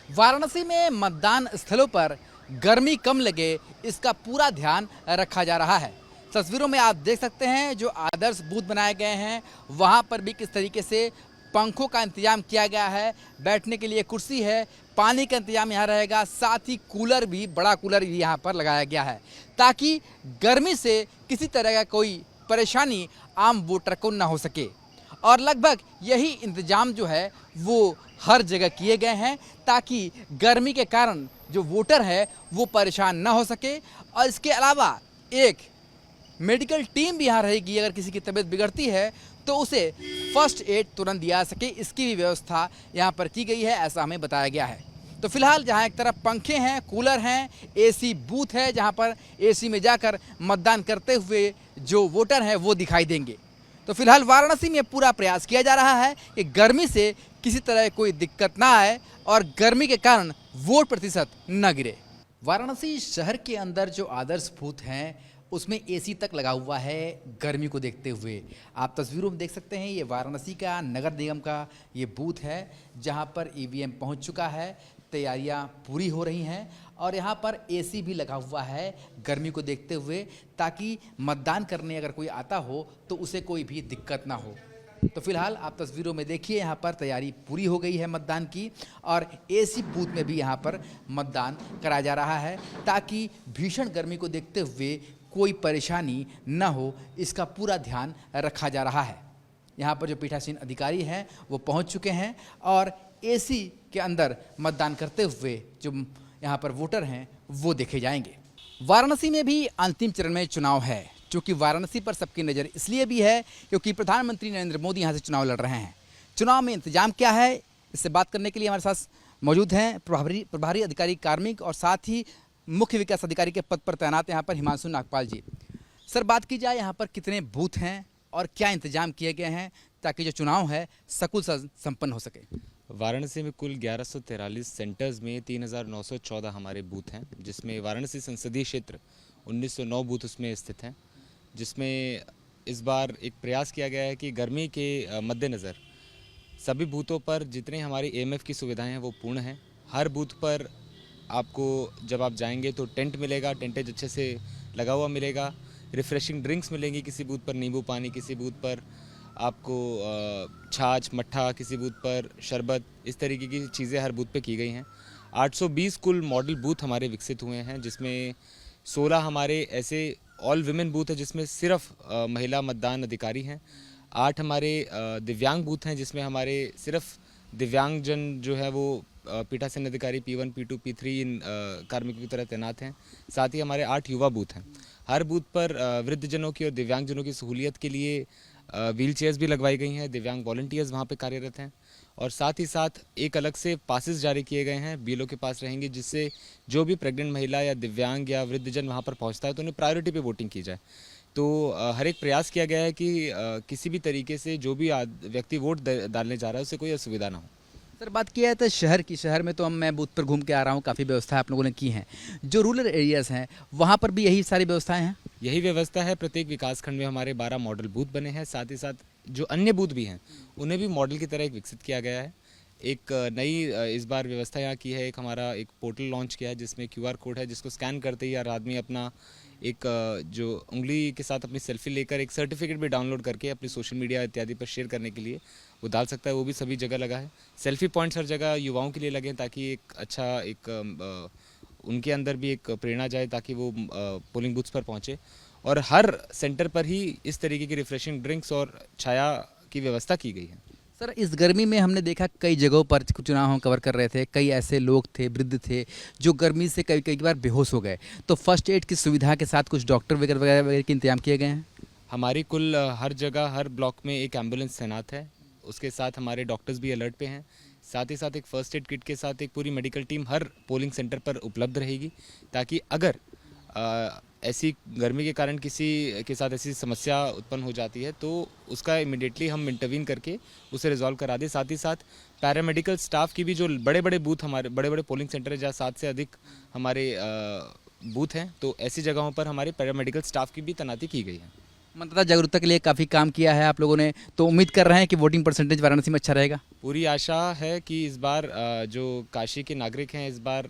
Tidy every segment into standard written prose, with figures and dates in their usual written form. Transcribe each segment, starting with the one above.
वाराणसी में मतदान स्थलों पर गर्मी कम लगे, इसका पूरा ध्यान रखा जा रहा है। तस्वीरों में आप देख सकते हैं जो आदर्श बूथ बनाए गए हैं वहां पर भी किस तरीके से पंखों का इंतजाम किया गया है, बैठने के लिए कुर्सी है, पानी का इंतजाम यहाँ रहेगा, साथ ही कूलर भी, बड़ा कूलर भी यहाँ पर लगाया गया है ताकि गर्मी से किसी तरह का कोई परेशानी आम वोटर को ना हो सके। और लगभग यही इंतजाम जो है वो हर जगह किए गए हैं ताकि गर्मी के कारण जो वोटर है वो परेशान ना हो सके। और इसके अलावा एक मेडिकल टीम भी यहाँ रहेगी, अगर किसी की तबीयत बिगड़ती है तो उसे फर्स्ट एड तुरंत दिया जा सके, इसकी भी व्यवस्था यहाँ पर की गई है, ऐसा हमें बताया गया है। तो फिलहाल जहाँ एक तरफ पंखे हैं, कूलर हैं, एसी बूथ है जहाँ पर एसी में जाकर मतदान करते हुए जो वोटर हैं वो दिखाई देंगे। तो फिलहाल वाराणसी में पूरा प्रयास किया जा रहा है कि गर्मी से किसी तरह कोई दिक्कत ना आए और गर्मी के कारण वोट प्रतिशत न गिरे। वाराणसी शहर के अंदर जो आदर्श बूथ हैं उसमें एसी तक लगा हुआ है गर्मी को देखते हुए। आप तस्वीरों में देख सकते हैं ये वाराणसी का नगर निगम का ये बूथ है जहां पर ईवीएम पहुंच चुका है, तैयारियां पूरी हो रही हैं और यहां पर एसी भी लगा हुआ है गर्मी को देखते हुए ताकि मतदान करने अगर कोई आता हो तो उसे कोई भी दिक्कत ना हो। तो फिलहाल आप तस्वीरों में देखिए यहाँ पर तैयारी पूरी हो गई है मतदान की और एसी बूथ में भी यहाँ पर मतदान कराया जा रहा है ताकि भीषण गर्मी को देखते हुए कोई परेशानी न हो, इसका पूरा ध्यान रखा जा रहा है। यहाँ पर जो पीठासीन अधिकारी हैं वो पहुँच चुके हैं और एसी के अंदर मतदान करते हुए जो यहाँ पर वोटर हैं वो देखे जाएंगे। वाराणसी में भी अंतिम चरण में चुनाव है, क्योंकि वाराणसी पर सबकी नज़र इसलिए भी है क्योंकि प्रधानमंत्री नरेंद्र मोदी यहाँ से चुनाव लड़ रहे हैं। चुनाव में इंतजाम क्या है, इससे बात करने के लिए हमारे साथ मौजूद हैं प्रभारी अधिकारी कार्मिक और साथ ही मुख्य विकास अधिकारी के पद पर तैनात यहाँ पर हिमांशु नागपाल जी। सर, बात की जाए यहाँ पर कितने बूथ हैं और क्या इंतजाम किए गए हैं ताकि जो चुनाव है सकुल संपन्न हो सके? वाराणसी में कुल 1143 सेंटर्स में 3914 हमारे बूथ हैं, जिसमें वाराणसी संसदीय क्षेत्र 1909 बूथ उसमें स्थित हैं, जिसमें इस बार एक प्रयास किया गया है कि गर्मी के मद्देनज़र सभी बूथों पर जितने हमारी एएमएफ की सुविधाएं हैं वो पूर्ण हैं। हर बूथ पर आपको जब आप जाएंगे तो टेंट मिलेगा, टेंटेज अच्छे से लगा हुआ मिलेगा, रिफ़्रेशिंग ड्रिंक्स मिलेंगी, किसी बूथ पर नींबू पानी, किसी बूथ पर आपको छाछ मट्ठा, किसी बूथ पर शरबत, इस तरीके की चीज़ें हर बूथ पे की गई हैं। 820 कुल मॉडल बूथ हमारे विकसित हुए हैं, जिसमें 16 हमारे ऐसे ऑल विमेन बूथ है जिसमें सिर्फ महिला मतदान अधिकारी हैं। 8 हमारे दिव्यांग बूथ हैं जिसमें हमारे सिर्फ दिव्यांगजन जो है वो पीठासीन अधिकारी P1, P2, P3 इन कार्मिकों की तरह तैनात हैं। साथ ही हमारे 8 युवा बूथ हैं। हर बूथ पर वृद्धजनों की और दिव्यांगजनों की सहूलियत के लिए व्हील चेयर्स भी लगवाई गई हैं, दिव्यांग वॉलंटियर्स वहाँ पे कार्यरत हैं और साथ ही साथ एक अलग से पासेस जारी किए गए हैं, बीएलओ के पास रहेंगे, जिससे जो भी प्रेग्नेंट महिला या दिव्यांग या वृद्धजन वहाँ पर पहुँचता है तो उन्हें प्रायोरिटी पे वोटिंग की जाए। तो हर एक प्रयास किया गया है कि किसी भी तरीके से जो भी व्यक्ति वोट डालने जा रहा है उससे कोई असुविधा ना हो। सर, बात किया है तो शहर में तो मैं बूथ पर घूम के आ रहा हूँ, काफ़ी व्यवस्थाएं आप लोगों ने की हैं। जो रूरल एरियाज़ हैं वहाँ पर भी यही सारी व्यवस्थाएं हैं? यही व्यवस्था है। प्रत्येक विकास खंड में हमारे 12 मॉडल बूथ बने हैं। साथ ही साथ जो अन्य बूथ भी हैं उन्हें भी मॉडल की तरह एक विकसित किया गया है। एक नई इस बार व्यवस्था यहाँ की है, एक हमारा एक पोर्टल लॉन्च किया है जिसमें QR कोड है, जिसको स्कैन करते ही हर आदमी अपना एक जो उंगली के साथ अपनी सेल्फी लेकर एक सर्टिफिकेट भी डाउनलोड करके अपनी सोशल मीडिया इत्यादि पर शेयर करने के लिए वो डाल सकता है। वो भी सभी जगह लगा है। सेल्फी पॉइंट्स हर जगह युवाओं के लिए लगे ताकि एक अच्छा उनके अंदर भी एक प्रेरणा जाए ताकि वो पोलिंग बूथ्स पर पहुँचे। और हर सेंटर पर ही इस तरीके की रिफ्रेशिंग ड्रिंक्स और छाया की व्यवस्था की गई है। सर, इस गर्मी में हमने देखा कई जगहों पर चुनाव हम कवर कर रहे थे, कई ऐसे लोग थे, वृद्ध थे जो गर्मी से कई बार बेहोश हो गए, तो फर्स्ट एड की सुविधा के साथ कुछ डॉक्टर वगैरह के इंतजाम किए गए हैं? हमारी कुल हर जगह हर ब्लॉक में एक एम्बुलेंस तैनात है, उसके साथ हमारे डॉक्टर्स भी अलर्ट पे हैं। साथ ही साथ एक फ़र्स्ट एड किट के साथ एक पूरी मेडिकल टीम हर पोलिंग सेंटर पर उपलब्ध रहेगी ताकि अगर ऐसी गर्मी के कारण किसी के साथ ऐसी समस्या उत्पन्न हो जाती है तो उसका इमिडिएटली हम इंटरवीन करके उसे रिजॉल्व करा दें। साथ ही साथ पैरामेडिकल स्टाफ की भी, जो बड़े बड़े बूथ हमारे बड़े बड़े पोलिंग सेंटर है जहाँ 7 से अधिक हमारे बूथ हैं, तो ऐसी जगहों पर हमारे पैरामेडिकल स्टाफ की भी तैनाती की गई है। मतदाता जागरूकता के लिए काफ़ी काम किया है आप लोगों ने, तो उम्मीद कर रहे हैं कि वोटिंग परसेंटेज वाराणसी में अच्छा रहेगा। पूरी आशा है कि इस बार जो काशी के नागरिक हैं, इस बार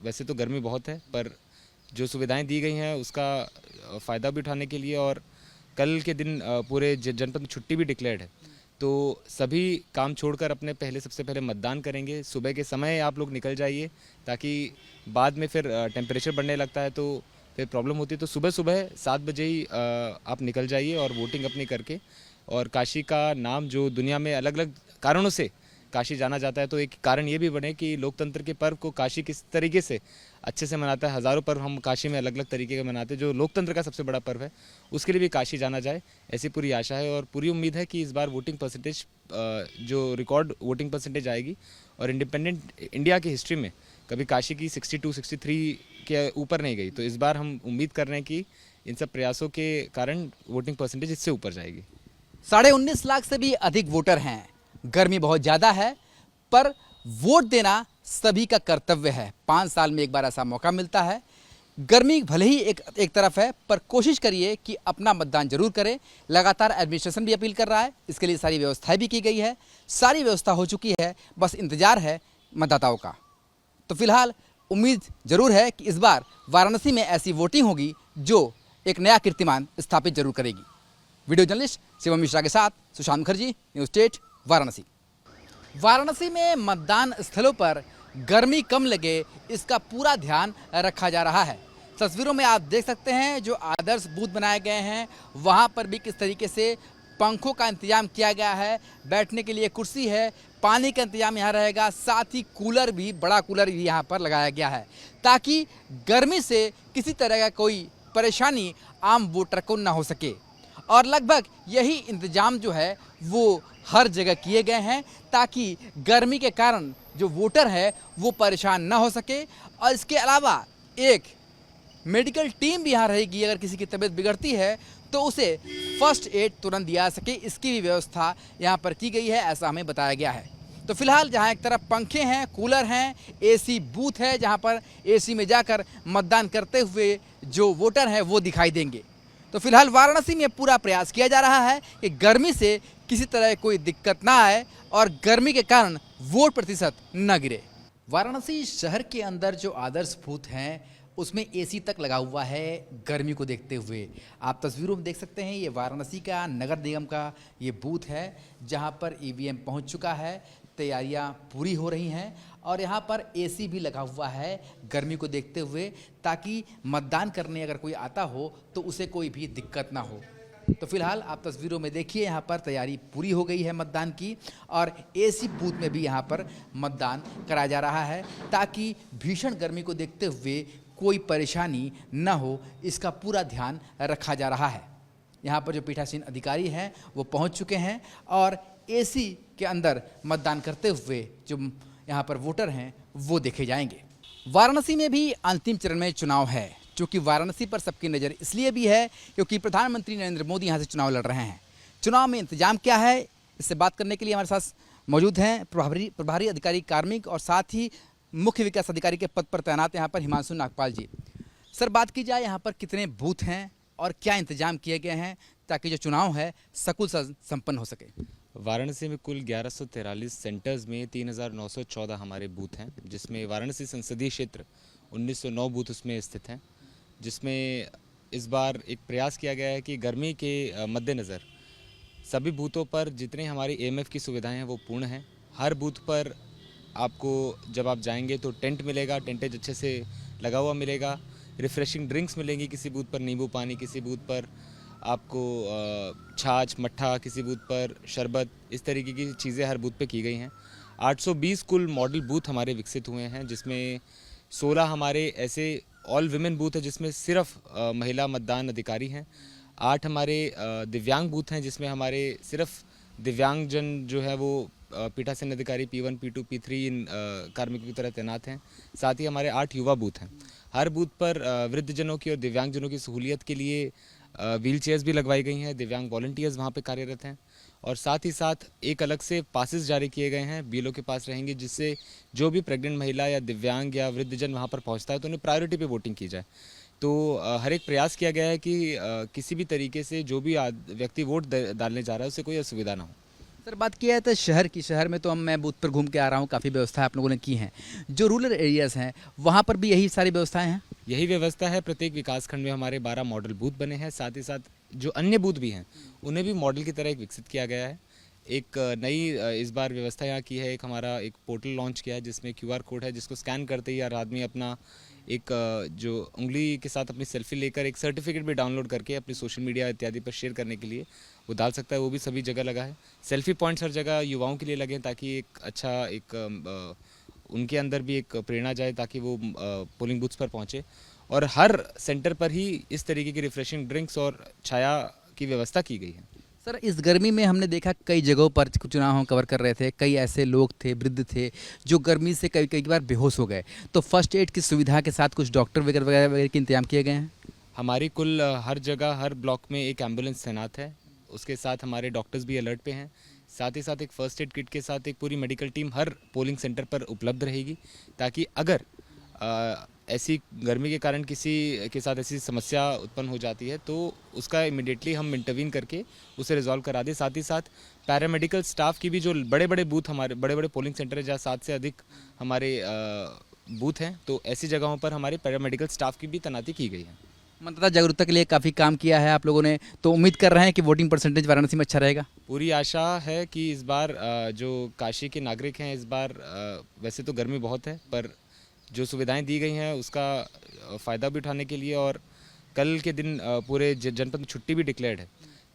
वैसे तो गर्मी बहुत है, पर जो सुविधाएं दी गई हैं उसका फ़ायदा भी उठाने के लिए, और कल के दिन पूरे जनपद में छुट्टी भी डिक्लेयर्ड है, तो सभी काम छोड़कर अपने सबसे पहले मतदान करेंगे। सुबह के समय आप लोग निकल जाइए, ताकि बाद में फिर टेम्परेचर बढ़ने लगता है तो फिर प्रॉब्लम होती है। तो सुबह सुबह 7 बजे ही आप निकल जाइए और वोटिंग अपनी करके, और काशी का नाम जो दुनिया में अलग अलग कारणों से काशी जाना जाता है, तो एक कारण ये भी बने कि लोकतंत्र के पर्व को काशी किस तरीके से अच्छे से मनाता है। हज़ारों पर्व हम काशी में अलग अलग तरीके के मनाते हैं, जो लोकतंत्र का सबसे बड़ा पर्व है उसके लिए भी काशी जाना जाए, ऐसी पूरी आशा है। और पूरी उम्मीद है कि इस बार वोटिंग परसेंटेज जो रिकॉर्ड वोटिंग परसेंटेज आएगी, और इंडिपेंडेंट इंडिया की हिस्ट्री में कभी काशी की 62-63 के ऊपर नहीं गई, तो इस बार हम उम्मीद कर रहे हैं कि इन सब प्रयासों के कारण वोटिंग परसेंटेज इससे ऊपर जाएगी। 19.5 लाख से भी अधिक वोटर हैं। गर्मी बहुत ज़्यादा है, पर वोट देना सभी का कर्तव्य है। 5 साल में एक बार ऐसा मौका मिलता है। गर्मी भले ही एक तरफ है, पर कोशिश करिए कि अपना मतदान जरूर करें। लगातार एडमिनिस्ट्रेशन भी अपील कर रहा है, इसके लिए सारी व्यवस्थाएं भी की गई है। सारी व्यवस्था हो चुकी है, बस इंतजार है मतदाताओं का। तो फिलहाल उम्मीद जरूर है कि इस बार वाराणसी में ऐसी वोटिंग होगी जो एक नया कीर्तिमान स्थापित जरूर करेगी। वीडियो जर्नलिस्ट शिवम मिश्रा के साथ सुशांत मुखर्जी, न्यूज़ स्टेट, वाराणसी। वाराणसी में मतदान स्थलों पर गर्मी कम लगे, इसका पूरा ध्यान रखा जा रहा है। तस्वीरों में आप देख सकते हैं जो आदर्श बूथ बनाए गए हैं, वहां पर भी किस तरीके से पंखों का इंतजाम किया गया है, बैठने के लिए कुर्सी है, पानी का इंतजाम यहाँ रहेगा, साथ ही कूलर भी, बड़ा कूलर भी यहाँ पर लगाया गया है, ताकि गर्मी से किसी तरह का कोई परेशानी आम वोटर को ना हो सके। और लगभग यही इंतजाम जो है वो हर जगह किए गए हैं, ताकि गर्मी के कारण जो वोटर है वो परेशान ना हो सके। और इसके अलावा एक मेडिकल टीम भी यहाँ रहेगी, अगर किसी की तबीयत बिगड़ती है तो उसे फर्स्ट एड तुरंत दिया सके, इसकी भी व्यवस्था यहाँ पर की गई है, ऐसा हमें बताया गया है। तो फिलहाल जहाँ एक तरफ पंखे हैं, कूलर हैं, एसी बूथ है, जहाँ पर एसी में जाकर मतदान करते हुए जो वोटर हैं वो दिखाई देंगे। तो फिलहाल वाराणसी में पूरा प्रयास किया जा रहा है कि गर्मी से किसी तरह कोई दिक्कत ना आए और गर्मी के कारण वोट प्रतिशत न गिरे। वाराणसी शहर के अंदर जो आदर्श बूथ हैं उसमें एसी तक लगा हुआ है गर्मी को देखते हुए। आप तस्वीरों में देख सकते हैं, ये वाराणसी का नगर निगम का ये बूथ है, जहां पर ईवीएम पहुंच चुका है, तैयारियां पूरी हो रही हैं और यहां पर एसी भी लगा हुआ है गर्मी को देखते हुए, ताकि मतदान करने अगर कोई आता हो तो उसे कोई भी दिक्कत ना हो। तो फिलहाल आप तस्वीरों में देखिए, यहाँ पर तैयारी पूरी हो गई है मतदान की, और एसी बूथ में भी यहाँ पर मतदान कराया जा रहा है, ताकि भीषण गर्मी को देखते हुए कोई परेशानी न हो, इसका पूरा ध्यान रखा जा रहा है। यहाँ पर जो पीठासीन अधिकारी हैं वो पहुँच चुके हैं और एसी के अंदर मतदान करते हुए जो यहाँ पर वोटर हैं वो देखे जाएंगे। वाराणसी में भी अंतिम चरण में चुनाव है, क्योंकि वाराणसी पर सबकी नज़र इसलिए भी है क्योंकि प्रधानमंत्री नरेंद्र मोदी यहाँ से चुनाव लड़ रहे हैं। चुनाव में इंतजाम क्या है, इससे बात करने के लिए हमारे साथ मौजूद हैं प्रभारी अधिकारी कार्मिक और साथ ही मुख्य विकास अधिकारी के पद पर तैनात यहाँ पर हिमांशु नागपाल जी। सर, बात की जाए यहाँ पर कितने बूथ हैं और क्या इंतजाम किए गए हैं ताकि जो चुनाव है सकुल संपन्न हो सके? वाराणसी में कुल 1143 सेंटर्स में 3914 हमारे बूथ हैं, जिसमें वाराणसी संसदीय क्षेत्र 1909 बूथ उसमें स्थित हैं, जिसमें इस बार एक प्रयास किया गया है कि गर्मी के मद्देनज़र सभी बूथों पर जितने हमारी एएमएफ की सुविधाएं हैं वो पूर्ण हैं। हर बूथ पर आपको जब आप जाएंगे तो टेंट मिलेगा, टेंटेज अच्छे से लगा हुआ मिलेगा, रिफ़्रेशिंग ड्रिंक्स मिलेंगी, किसी बूथ पर नींबू पानी, किसी बूथ पर आपको छाछ मट्ठा, किसी बूथ पर शरबत, इस तरीके की चीज़ें हर बूथ पे की गई हैं। 820 कुल मॉडल बूथ हमारे विकसित हुए हैं, जिसमें 16 हमारे ऐसे ऑल विमेन बूथ है जिसमें सिर्फ महिला मतदान अधिकारी हैं। 8 हमारे दिव्यांग बूथ हैं जिसमें हमारे सिर्फ दिव्यांगजन जो है वो पीठासीन अधिकारी P1, P2, P3 इन कार्मिकों की तरह तैनात हैं। साथ ही हमारे 8 युवा बूथ हैं। हर बूथ पर वृद्धजनों की और दिव्यांगजनों की सहूलियत के लिए व्हील चेयर्स भी लगवाई गई हैं, दिव्यांग वॉलंटियर्स वहाँ पे कार्यरत हैं, और साथ ही साथ एक अलग से पासेस जारी किए गए हैं, बीएलओ के पास रहेंगे, जिससे जो भी प्रेग्नेंट महिला या दिव्यांग या वृद्धजन वहाँ पर पहुँचता है तो उन्हें प्रायोरिटी पे वोटिंग की जाए। तो हर एक प्रयास किया गया है कि किसी भी तरीके से जो भी व्यक्ति वोट डालने जा रहा है उसे कोई असुविधा ना हो। सर बात किया है तो शहर में तो मैं बूथ पर घूम के आ रहा हूँ, काफ़ी व्यवस्थाएं आप लोगों ने की हैं। जो रूरल एरियाज़ हैं वहाँ पर भी यही सारी व्यवस्थाएं हैं। यही व्यवस्था है। प्रत्येक विकास खंड में हमारे 12 मॉडल बूथ बने हैं। साथ ही साथ जो अन्य बूथ भी हैं उन्हें भी मॉडल की तरह एक विकसित किया गया है। एक नई इस बार व्यवस्था यहाँ की है, एक हमारा एक पोर्टल लॉन्च किया है जिसमें QR कोड है, जिसको स्कैन करते ही हर आदमी अपना एक जो उंगली के साथ अपनी सेल्फी लेकर एक सर्टिफिकेट भी डाउनलोड करके अपनी सोशल मीडिया इत्यादि पर शेयर करने के लिए वो डाल सकता है। वो भी सभी जगह लगा है। सेल्फी पॉइंट्स हर जगह युवाओं के लिए लगे ताकि एक अच्छा उनके अंदर भी एक प्रेरणा जाए ताकि वो पोलिंग बूथ्स पर पहुँचे। और हर सेंटर पर ही इस तरीके की रिफ्रेशिंग ड्रिंक्स और छाया की व्यवस्था की गई है। सर इस गर्मी में हमने देखा कई जगहों पर चुनाव हम कवर कर रहे थे, कई ऐसे लोग थे, वृद्ध थे जो गर्मी से कई कई बार बेहोश हो गए। तो फर्स्ट एड की सुविधा के साथ कुछ डॉक्टर वगैरह वगैरह के इंतजाम किए गए हैं। हमारी कुल हर जगह हर ब्लॉक में एक एम्बुलेंस तैनात है। उसके साथ हमारे डॉक्टर्स भी अलर्ट पे हैं। साथ ही साथ एक फर्स्ट एड किट के साथ एक पूरी मेडिकल टीम हर पोलिंग सेंटर पर उपलब्ध रहेगी ताकि अगर ऐसी गर्मी के कारण किसी के साथ ऐसी समस्या उत्पन्न हो जाती है तो उसका इमिडिएटली हम इंटरवीन करके उसे रिजॉल्व करा दें। साथ ही साथ पैरामेडिकल स्टाफ की भी जो बड़े बड़े बूथ हमारे बड़े बड़े पोलिंग सेंटर है जहाँ 7 से अधिक हमारे बूथ हैं, तो ऐसी जगहों पर हमारे पैरामेडिकल स्टाफ की भी तैनाती की गई है। मतदाता जागरूकता के लिए काफ़ी काम किया है आप लोगों ने, तो उम्मीद कर रहे हैं कि वोटिंग परसेंटेज वाराणसी में अच्छा रहेगा। पूरी आशा है कि इस बार जो काशी के नागरिक हैं इस बार वैसे तो गर्मी बहुत है पर जो सुविधाएं दी गई हैं उसका फ़ायदा भी उठाने के लिए, और कल के दिन पूरे जनपद में छुट्टी भी डिक्लेयर्ड है,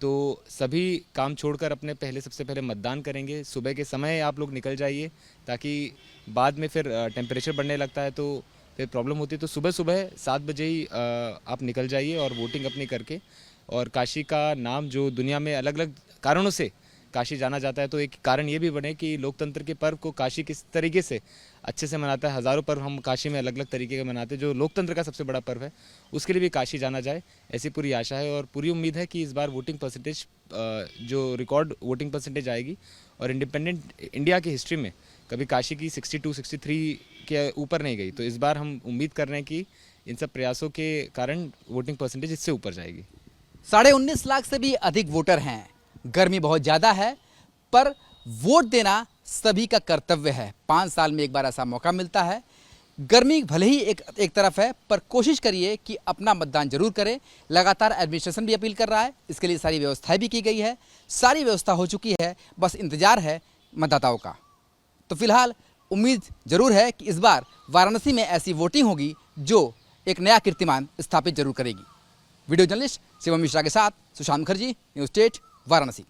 तो सभी काम छोड़कर अपने सबसे पहले मतदान करेंगे। सुबह के समय आप लोग निकल जाइए ताकि बाद में फिर टेम्परेचर बढ़ने लगता है तो फिर प्रॉब्लम होती है। तो सुबह सुबह 7 बजे ही आप निकल जाइए और वोटिंग अपनी करके, और काशी का नाम जो दुनिया में अलग अलग कारणों से काशी जाना जाता है तो एक कारण ये भी बने कि लोकतंत्र के पर्व को काशी किस तरीके से अच्छे से मनाता है। हज़ारों पर्व हम काशी में अलग अलग तरीके के मनाते हैं, जो लोकतंत्र का सबसे बड़ा पर्व है उसके लिए भी काशी जाना जाए, ऐसी पूरी आशा है। और पूरी उम्मीद है कि इस बार वोटिंग परसेंटेज जो रिकॉर्ड वोटिंग परसेंटेज आएगी, और इंडिपेंडेंट इंडिया की हिस्ट्री में कभी काशी की 62-63 के ऊपर नहीं गई, तो इस बार हम उम्मीद कर रहे हैं कि इन सब प्रयासों के कारण वोटिंग परसेंटेज इससे ऊपर जाएगी। 19.5 लाख से भी अधिक वोटर हैं। गर्मी बहुत ज़्यादा है पर वोट देना सभी का कर्तव्य है। 5 साल में एक बार ऐसा मौका मिलता है। गर्मी भले ही एक तरफ है पर कोशिश करिए कि अपना मतदान जरूर करें। लगातार एडमिनिस्ट्रेशन भी अपील कर रहा है, इसके लिए सारी व्यवस्थाएं भी की गई है, सारी व्यवस्था हो चुकी है, बस इंतजार है मतदाताओं का। तो फिलहाल उम्मीद जरूर है कि इस बार वाराणसी में ऐसी वोटिंग होगी जो एक नया कीर्तिमान स्थापित जरूर करेगी। वीडियो जर्नलिस्ट शिवम मिश्रा के साथ सुशांत मुखर्जी, न्यूज़ 8 वाराणसी।